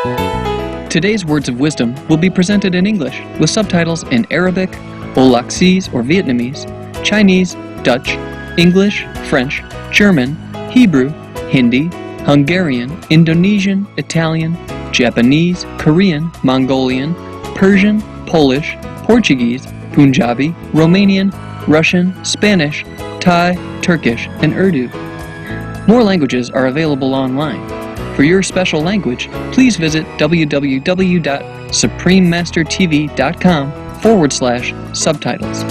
Today's words of wisdom will be presented in English with subtitles in Arabic, Olaxese or Vietnamese, Chinese, Dutch, English, French, German, Hebrew, Hindi, Hungarian, Indonesian, Italian, Japanese, Korean, Mongolian, Persian, Polish, Portuguese, Punjabi, Romanian, Russian, Spanish, Thai, Turkish, and Urdu. More languages are available online. For your special language, please visit www.suprememastertv.com/subtitles.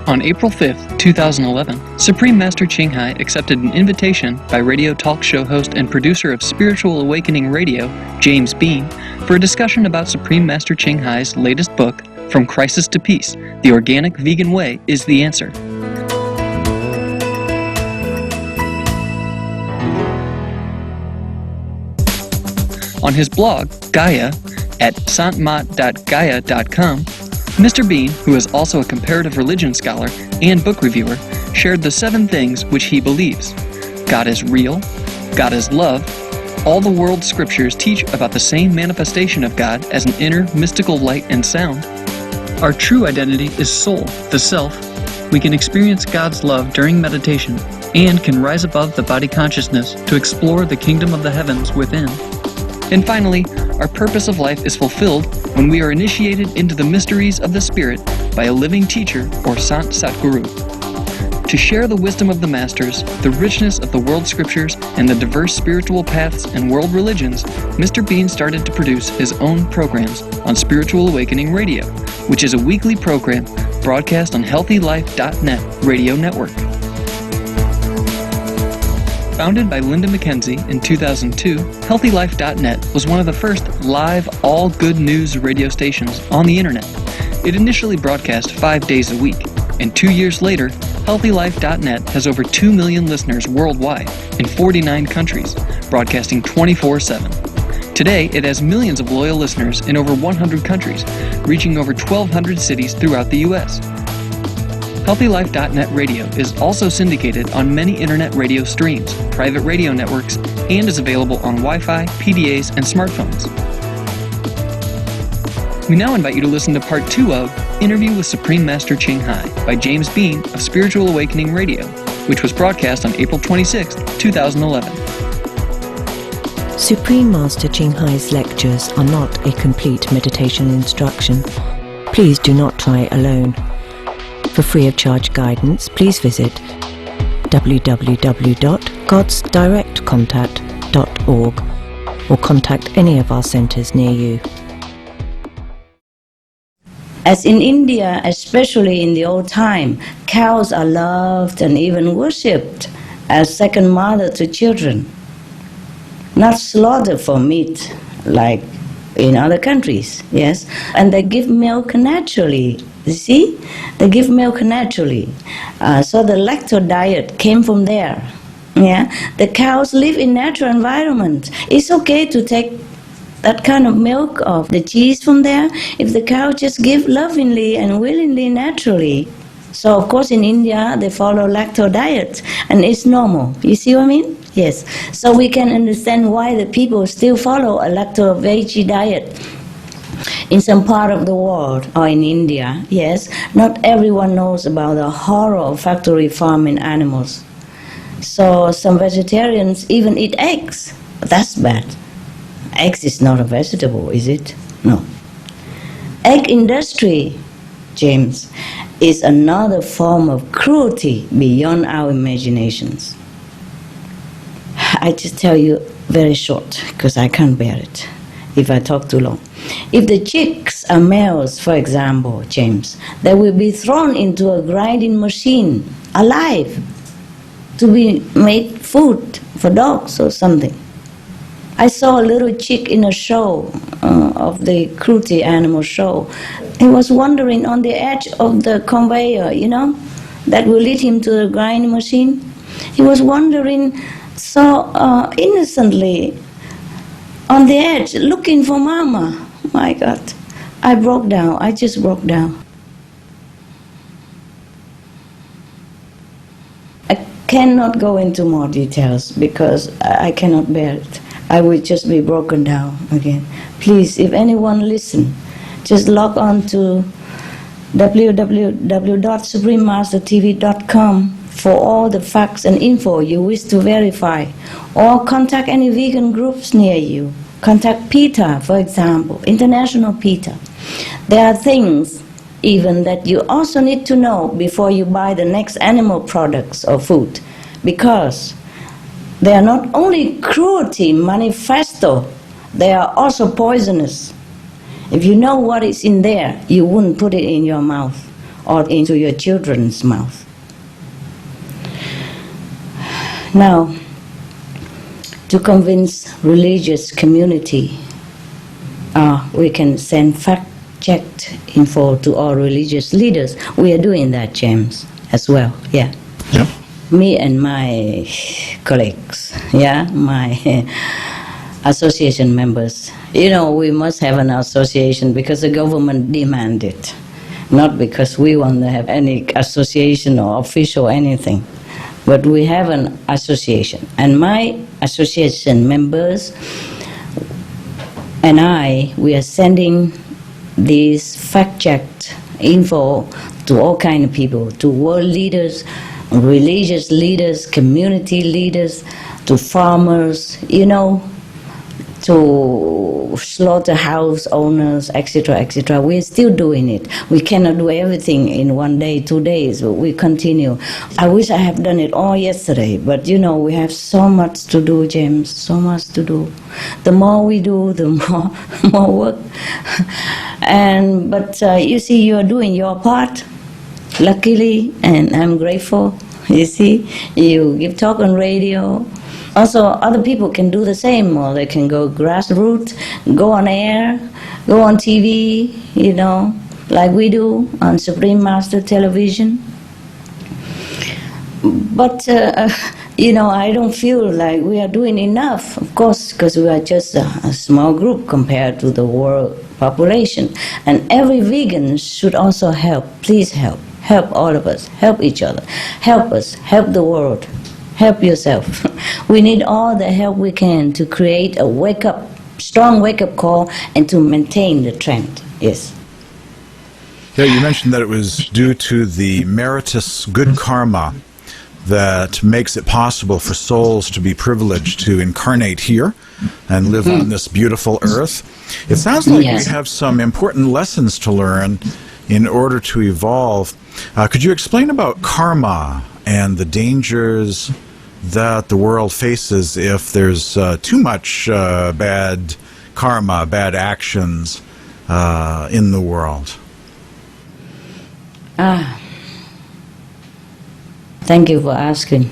On April 5, 2011, Supreme Master Ching Hai accepted an invitation by radio talk show host and producer of Spiritual Awakening Radio, James Bean, for a discussion about Supreme Master Ching Hai's latest book, From Crisis to Peace, The Organic Vegan Way is the Answer. On his blog, Gaia, at santmat.gaia.com, Mr. Bean, who is also a comparative religion scholar and book reviewer, shared the 7 things which he believes. God is real, God is love, all the world's scriptures teach about the same manifestation of God as an inner mystical light and sound. Our true identity is soul, the self. We can experience God's love during meditation and can rise above the body consciousness to explore the kingdom of the heavens within. And finally, our purpose of life is fulfilled when we are initiated into the mysteries of the Spirit by a living teacher or Sant Satguru. To share the wisdom of the Masters, the richness of the world scriptures, and the diverse spiritual paths and world religions, Mr. Bean started to produce his own programs on Spiritual Awakening Radio, which is a weekly program broadcast on HealthyLife.net radio network. Founded by Linda McKenzie in 2002, HealthyLife.net was one of the first live all good news radio stations on the internet. It initially broadcast 5 days a week, and 2 years later, HealthyLife.net has over 2 million listeners worldwide in 49 countries, broadcasting 24/7. Today, it has millions of loyal listeners in over 100 countries, reaching over 1,200 cities throughout the U.S. HealthyLife.net radio is also syndicated on many internet radio streams, private radio networks, and is available on Wi-Fi, PDAs, and smartphones. We now invite you to listen to part 2 of Interview with Supreme Master Ching Hai by James Bean of Spiritual Awakening Radio, which was broadcast on April 26, 2011. Supreme Master Ching Hai's lectures are not a complete meditation instruction. Please do not try alone. For free of charge guidance, please visit www.godsdirectcontact.org or contact any of our centers near you. As in India, especially in the old time, cows are loved and even worshipped as second mother to children, not slaughtered for meat like in other countries, yes? And they give milk naturally. You see? They give milk naturally. So the lacto diet came from there. Yeah? The cows live in natural environment. It's okay to take that kind of milk of the cheese from there if the cow just give lovingly and willingly, naturally. So of course in India they follow lacto diet and it's normal. You see what I mean? Yes. So we can understand why the people still follow a lacto-veggie diet. In some part of the world, or in India, yes, not everyone knows about the horror of factory farming animals. So some vegetarians even eat eggs. That's bad. Eggs is not a vegetable, is it? No. Egg industry, James, is another form of cruelty beyond our imaginations. I just tell you very short, because I can't bear it if I talk too long. If the chicks are males, for example, James, they will be thrown into a grinding machine, alive, to be made food for dogs or something. I saw a little chick in a show of the cruelty animal show. He was wandering on the edge of the conveyor, you know, that will lead him to the grinding machine. He was wandering so innocently on the edge, looking for mama. My God, I broke down. I just broke down. I cannot go into more details because I cannot bear it. I will just be broken down again. Please, if anyone listen, just log on to www.suprememastertv.com for all the facts and info you wish to verify, or contact any vegan groups near you. Contact PETA, for example, International PETA. There are things even that you also need to know before you buy the next animal products or food, because they are not only cruelty manifesto, they are also poisonous. If you know what is in there, you wouldn't put it in your mouth or into your children's mouth. Now, to convince religious community, we can send fact-checked info to all religious leaders. We are doing that, James, as well. Yeah. Yep. Me and my colleagues, my association members. You know, we must have an association because the government demanded it, not because we want to have any association or official anything. But we have an association, and my association members and we are sending these fact-checked info to all kind of people, to world leaders, religious leaders, community leaders, to farmers, to slaughterhouse owners, etc., etc. We're still doing it. We cannot do everything in 1 day, 2 days, but we continue. I wish I had done it all yesterday, but we have so much to do, James, so much to do. The more we do, the more work. But you see, you're doing your part, luckily, and I'm grateful. You see, you give talk on radio. Also, other people can do the same, or they can go grassroots, go on air, go on TV, like we do on Supreme Master Television. But, I don't feel like we are doing enough, of course, because we are just a small group compared to the world population. And every vegan should also help. Please help. Help all of us. Help each other. Help us. Help the world. Help yourself. We need all the help we can to create a strong wake-up call and to maintain the trend. Yes. Yeah, you mentioned that it was due to the meritorious good karma that makes it possible for souls to be privileged to incarnate here and live on this beautiful earth. It sounds like we have some important lessons to learn in order to evolve. Could you explain about karma and the dangers that the world faces if there's too much bad karma, bad actions in the world? Thank you for asking,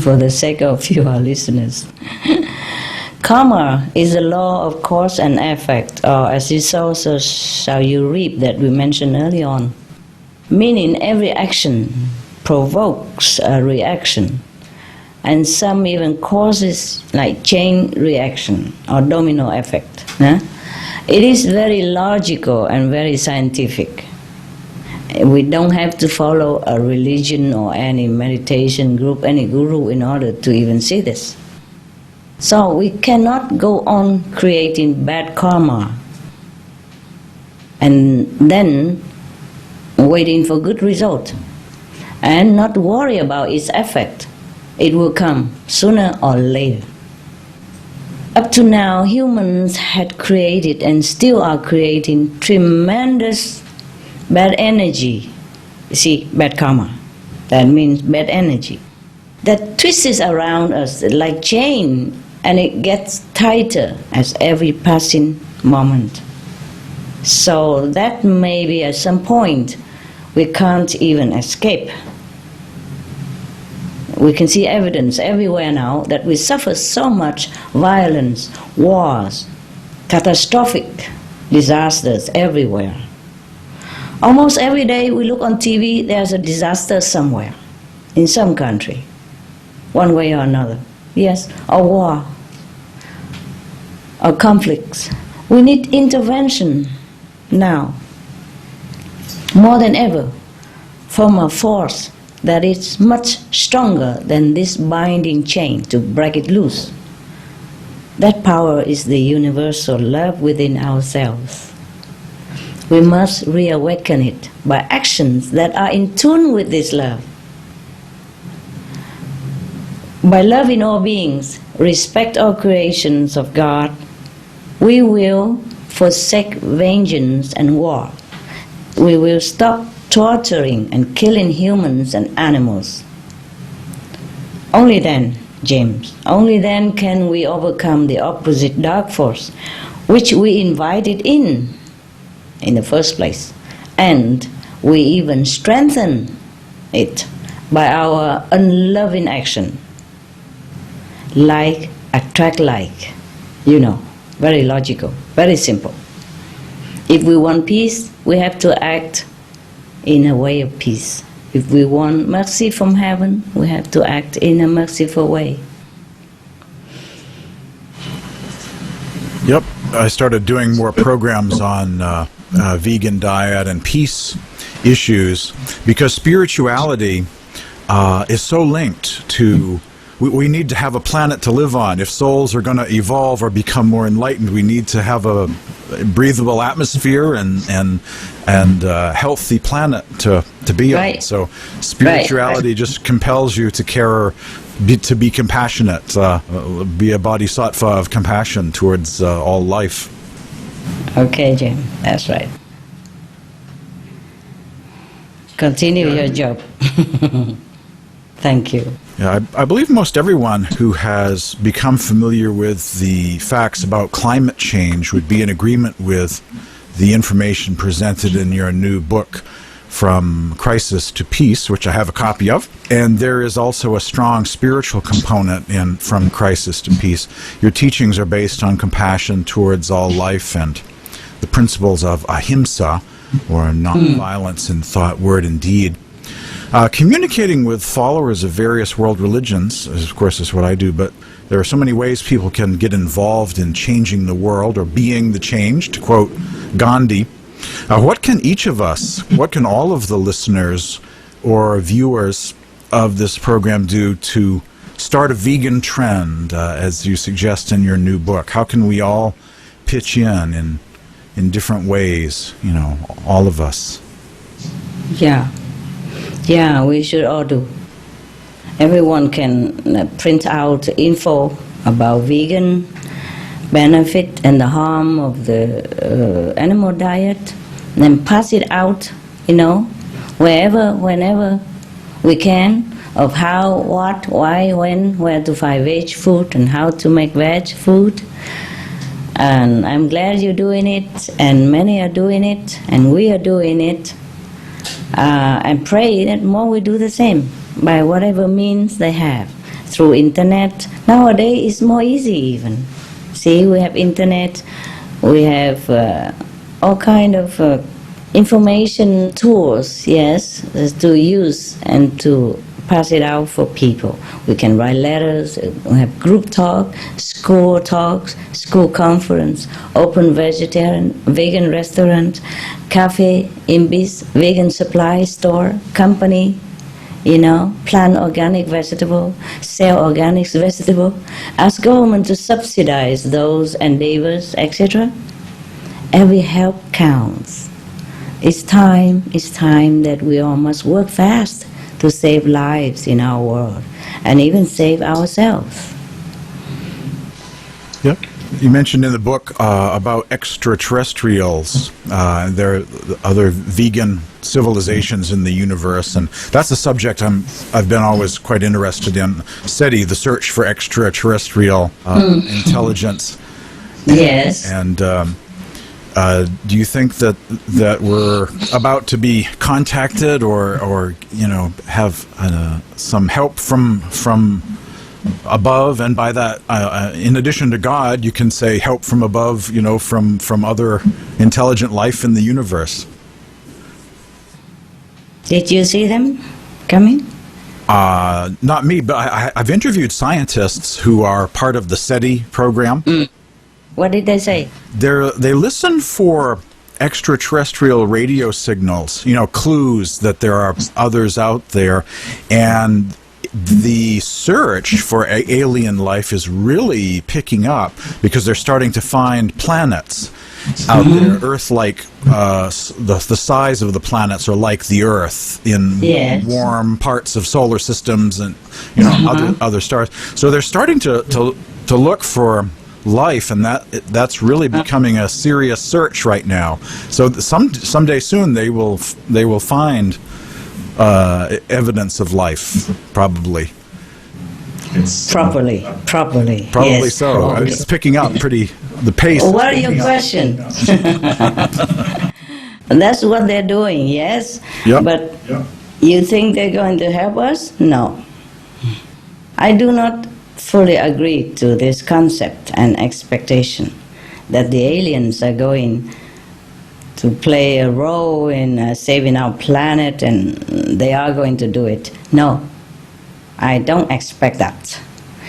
for the sake of you, our listeners. Karma is a law of cause and effect, or as you sow, so shall you reap, that we mentioned early on. Meaning every action provokes a reaction, and some even causes like chain reaction or domino effect. It is very logical and very scientific. We don't have to follow a religion or any meditation group, any guru in order to even see this. So we cannot go on creating bad karma and then waiting for good result and not worry about its effect. It will come sooner or later. Up to now, humans had created and still are creating tremendous bad energy. You see, bad karma. That means bad energy. That twists around us like chain, and it gets tighter as every passing moment. So that maybe at some point we can't even escape. We can see evidence everywhere now that we suffer so much violence, wars, catastrophic disasters everywhere. Almost every day we look on TV, there's a disaster somewhere, in some country, one way or another. Yes, a war, or conflicts. We need intervention now, more than ever, from a force that is much stronger than this binding chain to break it loose. That power is the universal love within ourselves. We must reawaken it by actions that are in tune with this love. By loving all beings, respect all creations of God, we will forsake vengeance and war. We will stop torturing and killing humans and animals. Only then, James, only then can we overcome the opposite dark force, which we invited in the first place. And we even strengthen it by our unloving action. Like attract like, very logical, very simple. If we want peace, we have to act in a way of peace. If we want mercy from heaven, we have to act in a merciful way. Yep, I started doing more programs on vegan diet and peace issues because spirituality is so linked to. We need to have a planet to live on. If souls are going to evolve or become more enlightened, we need to have a breathable atmosphere and healthy planet to be on. So spirituality just compels you to care, to be compassionate, be a bodhisattva of compassion towards all life. Okay, Jim, that's right. Continue your job. Thank you. Yeah, I believe most everyone who has become familiar with the facts about climate change would be in agreement with the information presented in your new book, From Crisis to Peace, which I have a copy of. And there is also a strong spiritual component in From Crisis to Peace. Your teachings are based on compassion towards all life and the principles of ahimsa, or nonviolence in thought, word, and deed. Communicating with followers of various world religions, of course, is what I do, but there are so many ways people can get involved in changing the world or being the change, to quote Gandhi. What can each of us, what can all of the listeners or viewers of this program do to start a vegan trend, as you suggest in your new book? How can we all pitch in different ways, all of us? Yeah, we should all do. Everyone can print out info about vegan benefit and the harm of the animal diet, and then pass it out, wherever, whenever we can, of how, what, why, when, where to find veg food and how to make veg food. And I'm glad you're doing it, and many are doing it, and we are doing it. And pray that more will do the same by whatever means they have. Through internet, nowadays it's more easy even. See, we have internet, we have all kind of information tools, yes, to use and to pass it out for people. We can write letters, we have group talk, school talks, school conference, open vegan restaurant, cafe, imbis, vegan supply store, company, plant organic vegetable, sell organic vegetable, ask government to subsidize those endeavors, etc. Every help counts. It's time that we all must work fast to save lives in our world and even save ourselves. Yep. You mentioned in the book about extraterrestrials. There are other vegan civilizations in the universe, and that's a subject I've been always quite interested in. SETI, the search for extraterrestrial intelligence. Yes. And do you think that we're about to be contacted, or have some help from above? And by that, in addition to God, you can say help from above, from other intelligent life in the universe. Did you see them coming? Not me, but I've interviewed scientists who are part of the SETI program. What did they say? They listen for extraterrestrial radio signals, clues that there are others out there, and the search for alien life is really picking up because they're starting to find planets out there, Earth-like. The size of the planets are like the Earth in warm parts of solar systems and other stars. So they're starting to look for life, and that's really becoming a serious search right now. So someday soon they will find evidence of life, probably. Probably, yes, so. probably. It's picking up the pace. What are your questions? That's what they're doing, yes? Yep. But you think they're going to help us? No. I do not fully agree to this concept and expectation that the aliens are going to play a role in saving our planet and they are going to do it. No. I don't expect that.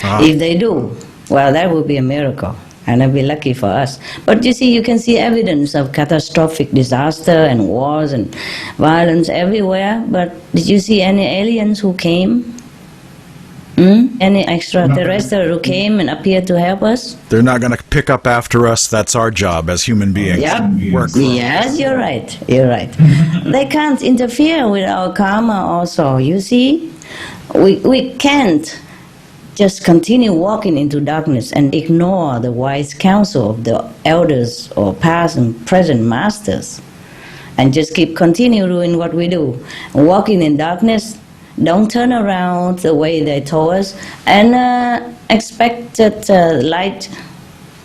If they do, well, that would be a miracle, and it'd be lucky for us. But you see, you can see evidence of catastrophic disaster and wars and violence everywhere, but did you see any aliens who came? Any extraterrestrial who came and appeared to help us? They're not going to pick up after us. That's our job as human beings. Yep. Yes, you're right. You're right. They can't interfere with our karma also, you see? We can't just continue walking into darkness and ignore the wise counsel of the elders or past and present masters and just continue doing what we do. Walking in darkness, don't turn around the way they told us and expect that light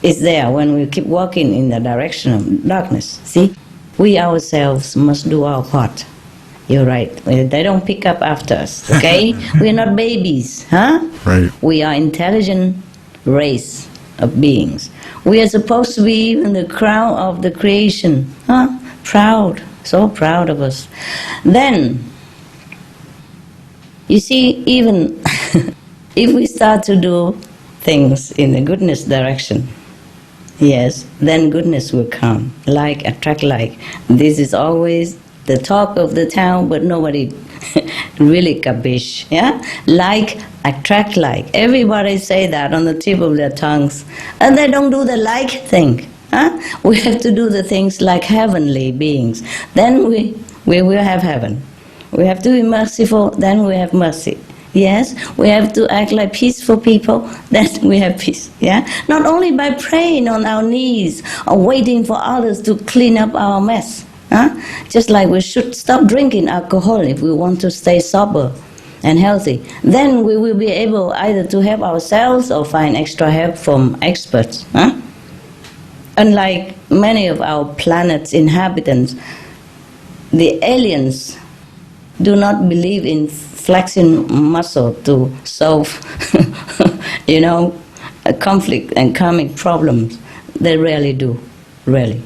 is there when we keep walking in the direction of darkness. See, we ourselves must do our part. You're right. They don't pick up after us, okay? We're not babies, huh? Right. We are intelligent race of beings. We are supposed to be even the crown of the creation, huh? Proud, so proud of us. Then, you see, even if we start to do things in the goodness direction, yes, then goodness will come. Like attract like. This is always the talk of the town, but nobody really capish, yeah? Like attract like. Everybody say that on the tip of their tongues. And they don't do the like thing, huh? We have to do the things like heavenly beings. Then we will have heaven. We have to be merciful, then we have mercy. Yes, we have to act like peaceful people, then we have peace, yeah? Not only by praying on our knees or waiting for others to clean up our mess. Just like we should stop drinking alcohol if we want to stay sober and healthy. Then we will be able either to help ourselves or find extra help from experts. Unlike many of our planet's inhabitants, the aliens do not believe in flexing muscle to solve, a conflict and karmic problems. They rarely do, really.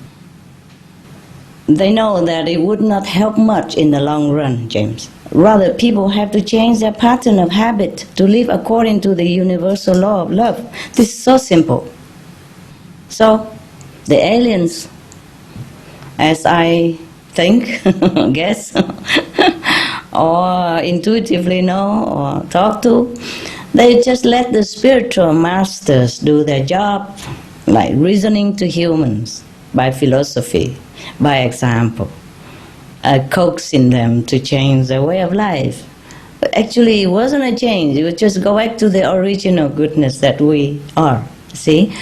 They know that it would not help much in the long run, James. Rather, people have to change their pattern of habit to live according to the universal law of love. This is so simple. So, the aliens, as I think, guess, or intuitively know or talk to, they just let the spiritual masters do their job, like reasoning to humans by philosophy, by example, coaxing them to change their way of life. But actually, it wasn't a change. It was just go back to the original goodness that we are, see?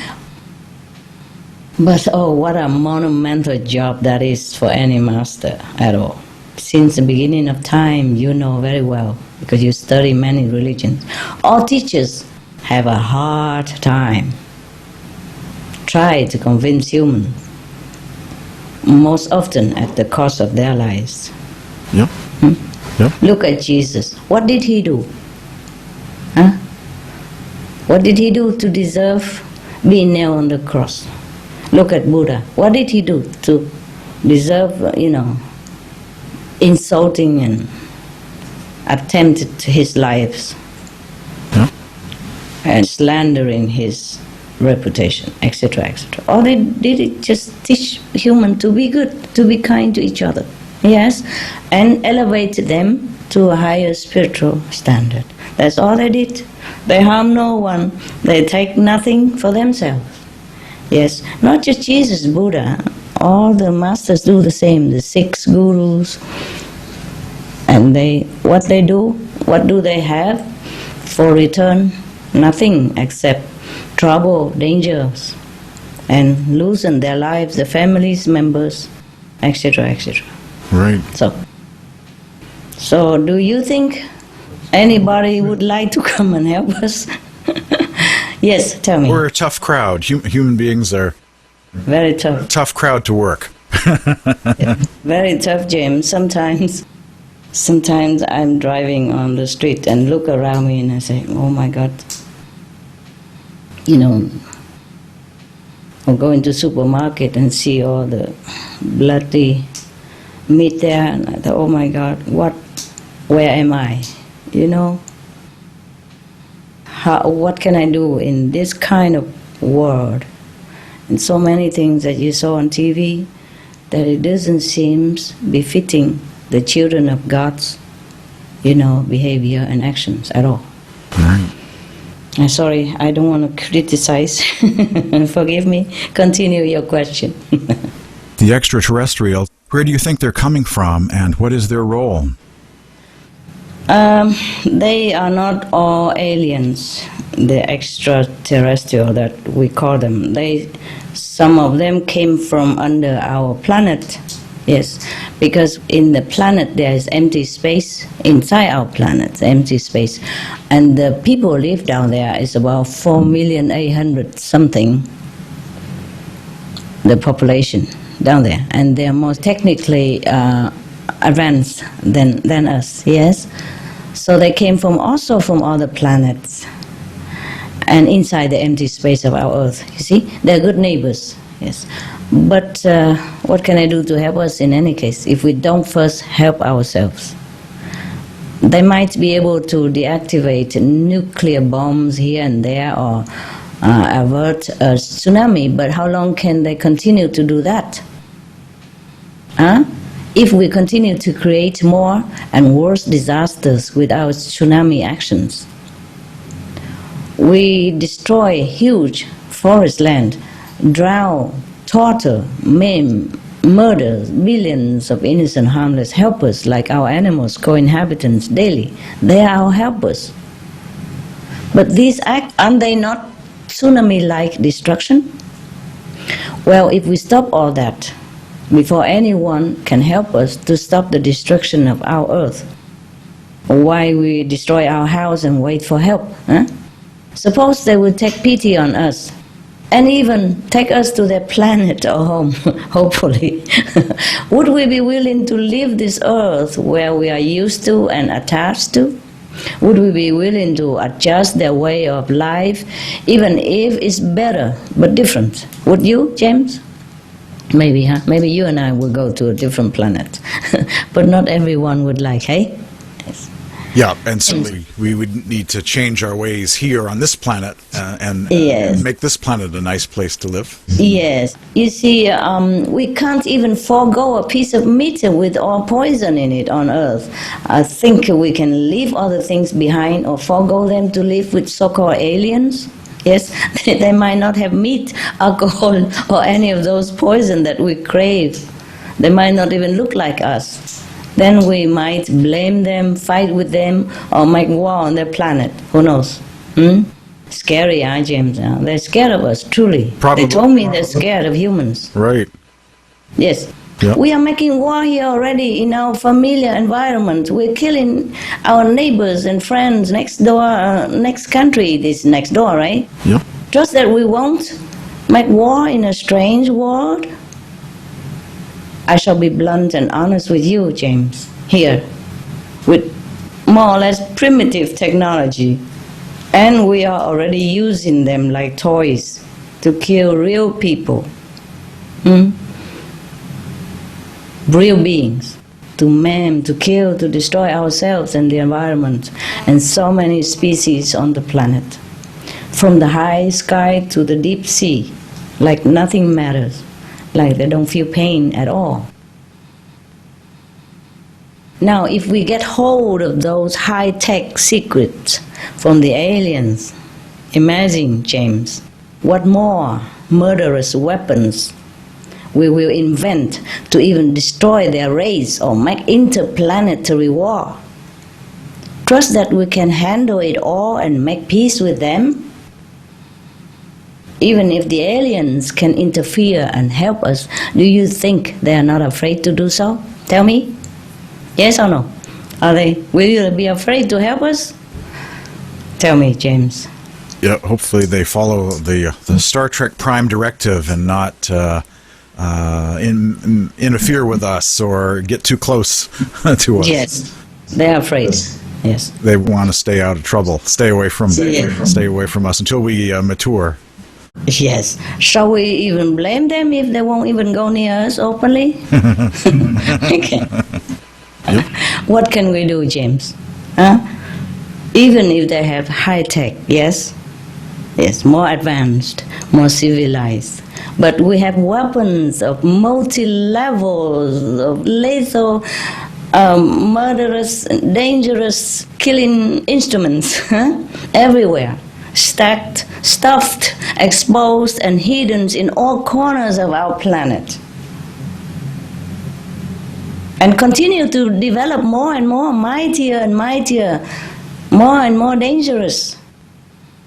But oh, what a monumental job that is for any master at all. Since the beginning of time, you know very well, because you study many religions. All teachers have a hard time. Try to convince humans, most often at the cost of their lives. Yep. Yep. Look at Jesus. What did he do? What did he do to deserve being nailed on the cross? Look at Buddha. What did he do to deserve, insulting and attempted his lives? Yeah. And slandering his reputation, etc., etc. All they did is just teach humans to be good, to be kind to each other, yes, and elevate them to a higher spiritual standard. That's all they did. They harm no one. They take nothing for themselves. Yes, not just Jesus, Buddha. All the masters do the same, the 6 gurus. And what do they have for return? Nothing except trouble, dangers, and losing their lives, their families, members, etc., etc. Right. So do you think anybody would like to come and help us? Yes, tell me. We're a tough crowd. Human beings are very tough. a tough crowd to work. Yeah, very tough, James. Sometimes I'm driving on the street and look around me and I say, oh my God. Or go into supermarket and see all the bloody meat there, and I thought, oh my God, where am I? What can I do in this kind of world? And so many things that you saw on TV, that it doesn't seem befitting the children of God's, behavior and actions at all. Right. I'm sorry, I don't want to criticize. Forgive me. Continue your question. The extraterrestrials, where do you think they're coming from, and what is their role? They are not all aliens, the extraterrestrial that we call them. Some of them came from under our planet. Yes, because in the planet there is empty space, inside our planet, empty space. And the people who live down there is about 4,800,000 something, the population down there. And they are more technically advanced than us, yes? So they came also from other planets and inside the empty space of our Earth. You see, they're good neighbors, yes. But what can I do to help us in any case if we don't first help ourselves? They might be able to deactivate nuclear bombs here and there or avert a tsunami, but how long can they continue to do that? If we continue to create more and worse disasters with our tsunami actions, we destroy huge forest land, drown, torture, maim, murder billions of innocent, harmless helpers like our animals, co-inhabitants daily. They are our helpers. But these acts, aren't they not tsunami-like destruction? Well, if we stop all that, before anyone can help us to stop the destruction of our earth, why we destroy our house and wait for help? Suppose they would take pity on us and even take us to their planet or home, hopefully. Would we be willing to leave this earth where we are used to and attached to? Would we be willing to adjust their way of life, even if it's better but different? Would you, James? Maybe, huh? Maybe you and I will go to a different planet. But not everyone would like, hey? Yes. Yeah, and certainly we would need to change our ways here on this planet and make this planet a nice place to live. Yes. You see, we can't even forego a piece of meat with all poison in it on Earth. I think we can leave other things behind or forego them to live with so-called aliens. Yes, they might not have meat, alcohol, or any of those poison that we crave. They might not even look like us. Then we might blame them, fight with them, or make war on their planet. Who knows? Scary, huh, James? They're scared of us, truly. Probably. They told me they're scared of humans. Right. Yes. Yep. We are making war here already in our familiar environment. We're killing our neighbors and friends next door, next country. This next door, right? Yep. Just that we won't make war in a strange world. I shall be blunt and honest with you, James, here, with more or less primitive technology. And we are already using them like toys to kill real people. Real beings, to maim, to kill, to destroy ourselves and the environment, and so many species on the planet. From the high sky to the deep sea, like nothing matters, like they don't feel pain at all. Now, if we get hold of those high-tech secrets from the aliens, imagine, James, what more murderous weapons we will invent to even destroy their race or make interplanetary war. Trust that we can handle it all and make peace with them. Even if the aliens can interfere and help us, do you think they are not afraid to do so? Tell me. Yes or no? Are they? Will you be afraid to help us? Tell me, James. Yeah, hopefully they follow the Star Trek Prime Directive and not interfere with us or get too close to us. Yes, they are afraid. Yes, they want to stay out of trouble, stay away from us until we mature. Yes. Shall we even blame them if they won't even go near us openly? Okay. Yep. What can we do, James? Huh? Even if they have high tech, yes, more advanced, more civilized, but we have weapons of multi-levels of lethal, murderous, dangerous, killing instruments everywhere, stacked, stuffed, exposed, and hidden in all corners of our planet. And continue to develop more and more, mightier and mightier, more and more dangerous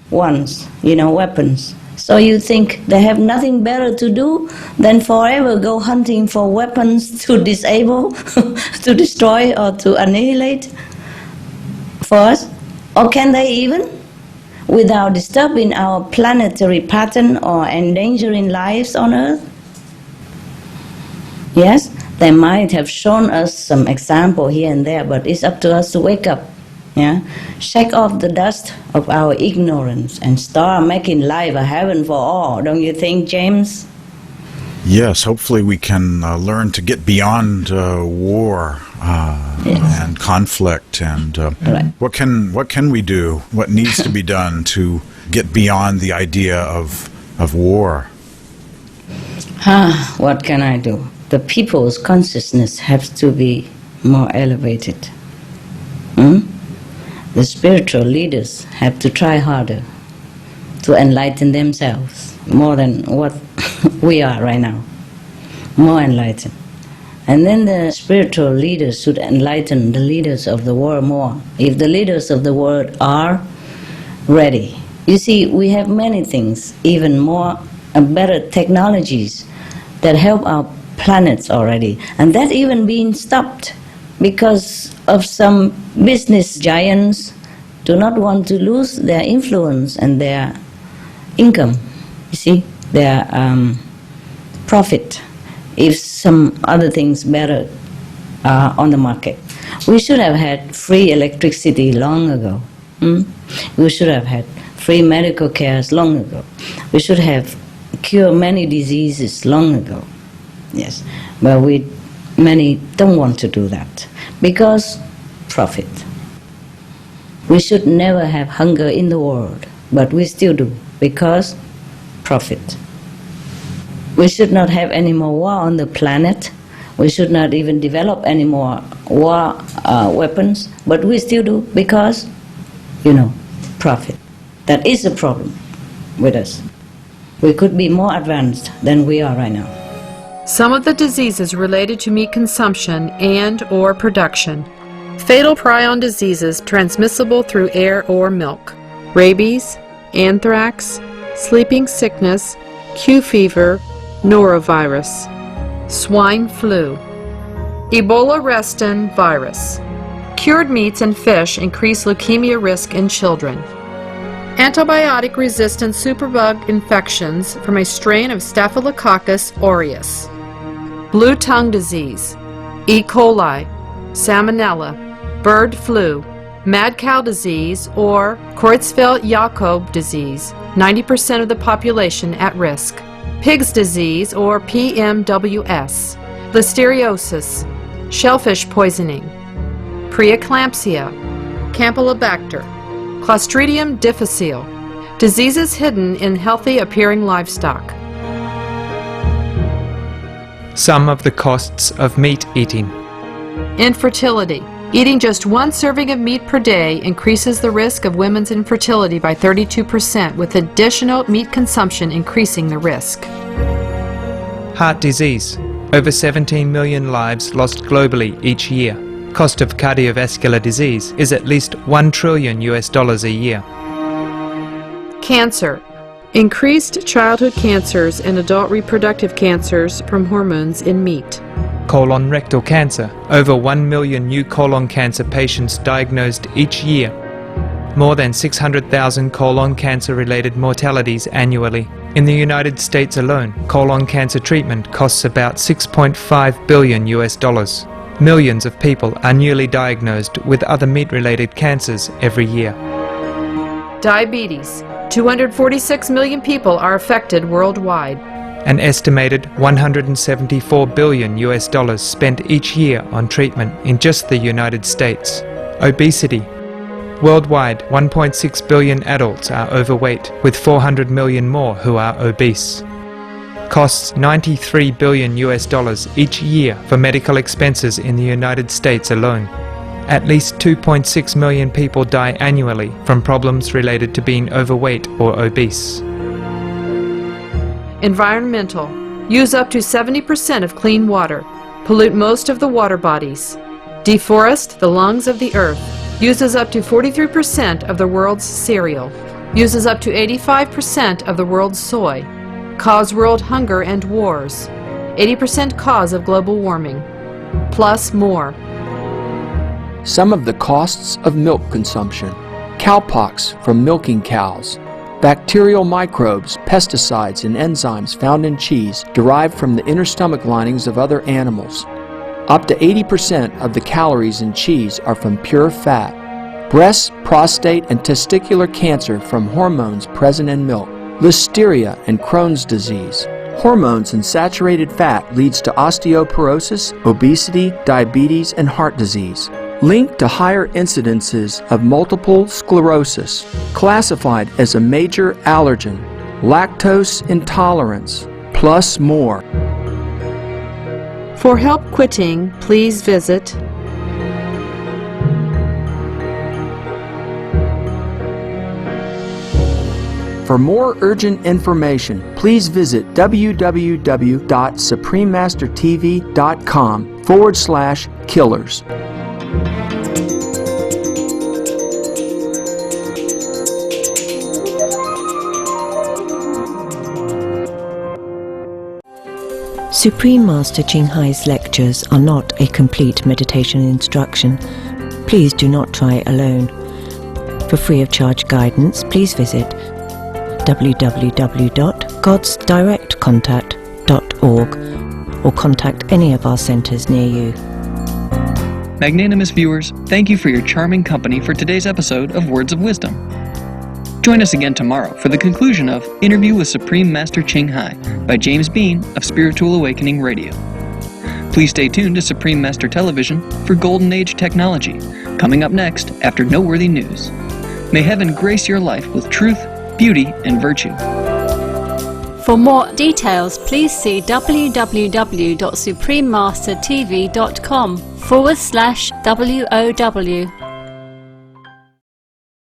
ones, weapons. So you think they have nothing better to do than forever go hunting for weapons to disable, to destroy, or to annihilate for us? Or can they even, without disturbing our planetary pattern or endangering lives on Earth? Yes? They might have shown us some example here and there, but it's up to us to wake up, shake off the dust of our ignorance and start making life a heaven for all. Don't you think, James? Yes, hopefully we can learn to get beyond war and conflict. And right. What can we do? What needs to be done to get beyond the idea of war? What can I do? The people's consciousness has to be more elevated. The spiritual leaders have to try harder to enlighten themselves more than what we are right now. More enlightened. And then the spiritual leaders should enlighten the leaders of the world more. If the leaders of the world are ready. You see, we have many things, even more and better technologies that help our planets already, and that even being stopped because of some business giants do not want to lose their influence and their income, you see, their profit, if some other things better are on the market. We should have had free electricity long ago. We should have had free medical care long ago. We should have cured many diseases long ago. Yes, but many don't want to do that because profit. We should never have hunger in the world, but we still do because profit. We should not have any more war on the planet. We should not even develop any more war weapons, but we still do because, profit. That is a problem with us. We could be more advanced than we are right now. Some of the diseases related to meat consumption and or production. Fatal prion diseases transmissible through air or milk. Rabies, anthrax, sleeping sickness, Q fever, norovirus. Swine flu. Ebola restin virus. Cured meats and fish increase leukemia risk in children. Antibiotic-resistant superbug infections from a strain of Staphylococcus aureus. Blue tongue disease, E. coli, salmonella, bird flu, mad cow disease, or Creutzfeldt-Jakob disease, 90% of the population at risk. Pig's disease, or PMWS, listeriosis, shellfish poisoning, preeclampsia, Campylobacter, Clostridium difficile, diseases hidden in healthy appearing livestock. Some of the costs of meat eating. Infertility. Eating just one serving of meat per day increases the risk of women's infertility by 32%, with additional meat consumption increasing the risk. Heart disease. Over 17 million lives lost globally each year. Cost of cardiovascular disease is at least $1 trillion a year. Cancer. Increased childhood cancers and adult reproductive cancers from hormones in meat. Colon rectal cancer. Over 1 million new colon cancer patients diagnosed each year. More than 600,000 colon cancer-related mortalities annually. In the United States alone, colon cancer treatment costs about $6.5 billion. Millions of people are newly diagnosed with other meat-related cancers every year. Diabetes. 246 million people are affected worldwide. An estimated $174 billion spent each year on treatment in just the United States. Obesity. Worldwide, 1.6 billion adults are overweight, with 400 million more who are obese. Costs $93 billion each year for medical expenses in the United States alone. At least 2.6 million people die annually from problems related to being overweight or obese. Environmental. Use up to 70% of clean water. Pollute most of the water bodies. Deforest the lungs of the earth. Uses up to 43% of the world's cereal. Uses up to 85% of the world's soy. Cause world hunger and wars. 80% cause of global warming. Plus more. Some of the costs of milk consumption. Cowpox from milking cows. Bacterial microbes, pesticides, and enzymes found in cheese derived from the inner stomach linings of other animals. Up to 80% of the calories in cheese are from pure fat. Breast, prostate, and testicular cancer from hormones present in milk. Listeria and Crohn's disease. Hormones in saturated fat leads to osteoporosis, obesity, diabetes, and heart disease. Linked to higher incidences of multiple sclerosis. Classified as a major allergen. Lactose intolerance. Plus more. For help quitting, please visit For more urgent information, please visit www.suprememastertv.com/killers. Supreme Master Ching Hai's lectures are not a complete meditation instruction. Please do not try alone. For free of charge guidance, please visit www.godsdirectcontact.org or contact any of our centers near you. Magnanimous viewers, thank you for your charming company for today's episode of Words of Wisdom. Join us again tomorrow for the conclusion of Interview with Supreme Master Ching Hai by James Bean of Spiritual Awakening Radio. Please stay tuned to Supreme Master Television for Golden Age technology, coming up next after Noteworthy News. May heaven grace your life with truth, beauty, and virtue. For more details, please see www.suprememastertv.com/WOW.